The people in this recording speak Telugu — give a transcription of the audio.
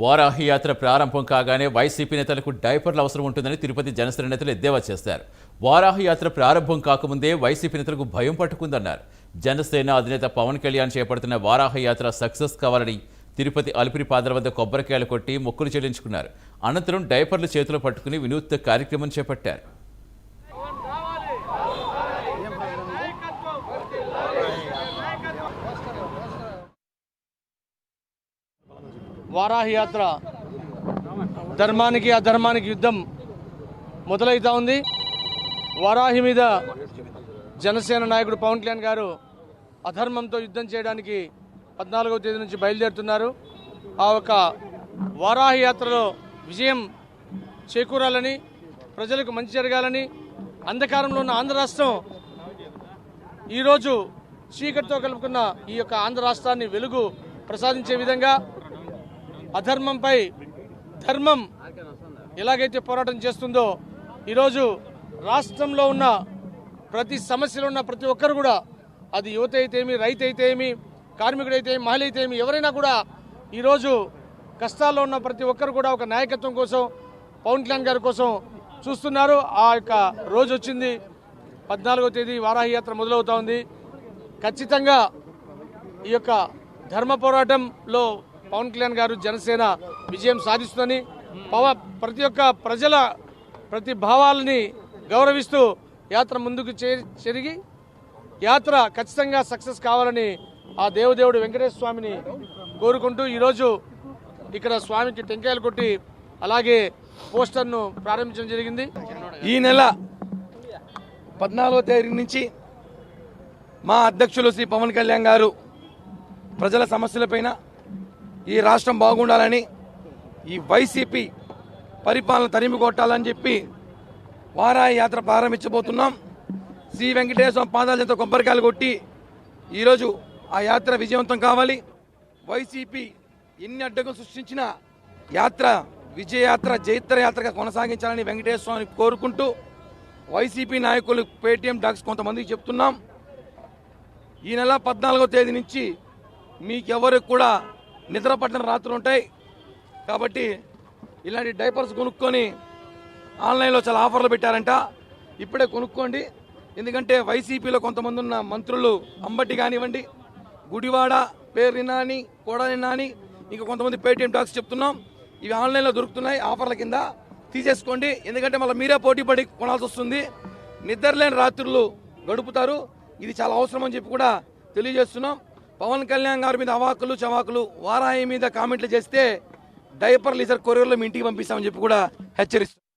వారాహి యాత్ర ప్రారంభం కాగానే వైసీపీ నేతలకు డైపర్లు అవసరం ఉంటుందని తిరుపతి జనసేన నేతలు ఎద్దేవా చేశారు. వారాహి యాత్ర ప్రారంభం కాకముందే వైసీపీ నేతలకు భయం పట్టుకుందన్నారు. జనసేన అధినేత పవన్ కళ్యాణ్ చేపడుతున్న వారాహి యాత్ర సక్సెస్ కావాలని తిరుపతి అలిపిరి పాదల వద్ద కొబ్బరికాయలు కొట్టి మొక్కులు చెల్లించుకున్నారు. అనంతరం డైపర్లు చేతిలో పట్టుకుని వినూత్న కార్యక్రమం చేపట్టారు. వారాహి యాత్ర ధర్మానికి అధర్మానికి యుద్ధం మొదలవుతా ఉంది. వారాహి మీద జనసేన నాయకుడు పవన్ కళ్యాణ్ గారు అధర్మంతో యుద్ధం చేయడానికి 14వ తేదీ నుంచి బయలుదేరుతున్నారు. ఆ ఒక వారాహి యాత్రలో విజయం చేకూరాలని, ప్రజలకు మంచి జరగాలని, అంధకారంలో ఉన్న ఆంధ్ర రాష్ట్రం ఈరోజు చీకటితో కలుపుకున్న ఈ యొక్క ఆంధ్ర రాష్ట్రాన్ని వెలుగు ప్రసాదించే విధంగా అధర్మంపై ధర్మం ఎలాగైతే పోరాటం చేస్తుందో ఈరోజు రాష్ట్రంలో ఉన్న ప్రతి సమస్యలో ఉన్న ప్రతి ఒక్కరు కూడా, అది యువత అయితే ఏమి, రైతు అయితే ఏమి, కార్మికుడైతే ఏమి, మహిళ అయితే ఏమి, ఎవరైనా కూడా ఈరోజు కష్టాల్లో ఉన్న ప్రతి ఒక్కరు కూడా ఒక నాయకత్వం కోసం, పవన్ కళ్యాణ్ గారి కోసం చూస్తున్నారు. ఆ యొక్క రోజు వచ్చింది. 14వ తేదీ వారాహి యాత్ర మొదలవుతా ఉంది. ఖచ్చితంగా ఈ యొక్క ధర్మ పోరాటంలో పవన్ కళ్యాణ్ గారు జనసేన విజయం సాధిస్తుందని, ప్రతి ఒక్క ప్రజల ప్రతి భావాలని గౌరవిస్తూ యాత్ర ముందుకు చెరిగి యాత్ర ఖచ్చితంగా సక్సెస్ కావాలని ఆ దేవదేవుడు వెంకటేశ్వర స్వామిని కోరుకుంటూ ఈరోజు ఇక్కడ స్వామికి టెంకాయలు కొట్టి అలాగే పోస్టర్ను ప్రారంభించడం జరిగింది. ఈ నెల 14వ తేదీ నుంచి మా అధ్యక్షులు శ్రీ పవన్ కళ్యాణ్ గారు ప్రజల సమస్యలపైన, ఈ రాష్ట్రం బాగుండాలని, ఈ వైసీపీ పరిపాలన తరిమి కొట్టాలని చెప్పి వారాహి యాత్ర ప్రారంభించబోతున్నాం. శ్రీ వెంకటేశ్వర పాదాల చెంత కొబ్బరికాయలు కొట్టి ఈరోజు ఆ యాత్ర విజయవంతం కావాలి. వైసీపీ ఎన్ని అడ్డంకులు సృష్టించిన యాత్ర విజయయాత్ర, జైత్ర యాత్రగా కొనసాగించాలని వెంకటేశ్వర స్వామిని కోరుకుంటూ వైసీపీ నాయకులు, పేటీఎం డాక్స్ కొంతమందికి చెప్తున్నాం, ఈ నెల 14వ తేదీ నుంచి మీకెవరికి కూడా నిద్ర పట్టిన రాత్రులు ఉంటాయి. కాబట్టి ఇలాంటి డైపర్స్ కొనుక్కొని ఆన్లైన్లో చాలా ఆఫర్లు పెట్టారంట, ఇప్పుడే కొనుక్కోండి. ఎందుకంటే వైసీపీలో కొంతమంది ఉన్న మంత్రులు అంబటి కానివ్వండి, గుడివాడ, పేరు నాని, కోడాని నాని, ఇంకా కొంతమంది పేటీఎం డాక్స్ చెప్తున్నాం, ఇవి ఆన్లైన్లో దొరుకుతున్నాయి ఆఫర్ల కింద, తీసేసుకోండి. ఎందుకంటే మళ్ళీ మీరే పోటీ పడి కొనాల్సి వస్తుంది, నిద్రలేని రాత్రులు గడుపుతారు. ఇది చాలా అవసరం అని చెప్పి కూడా తెలియజేస్తున్నాం. పవన్ కళ్యాణ్ గారి మీద అవాకులు చవాకులు, వారాహి మీద కామెంట్లు చేస్తే డైపర్లు ఇతర కొరియర్లో మీ ఇంటికి పంపిస్తామని చెప్పి కూడా హెచ్చరిస్తున్నాం.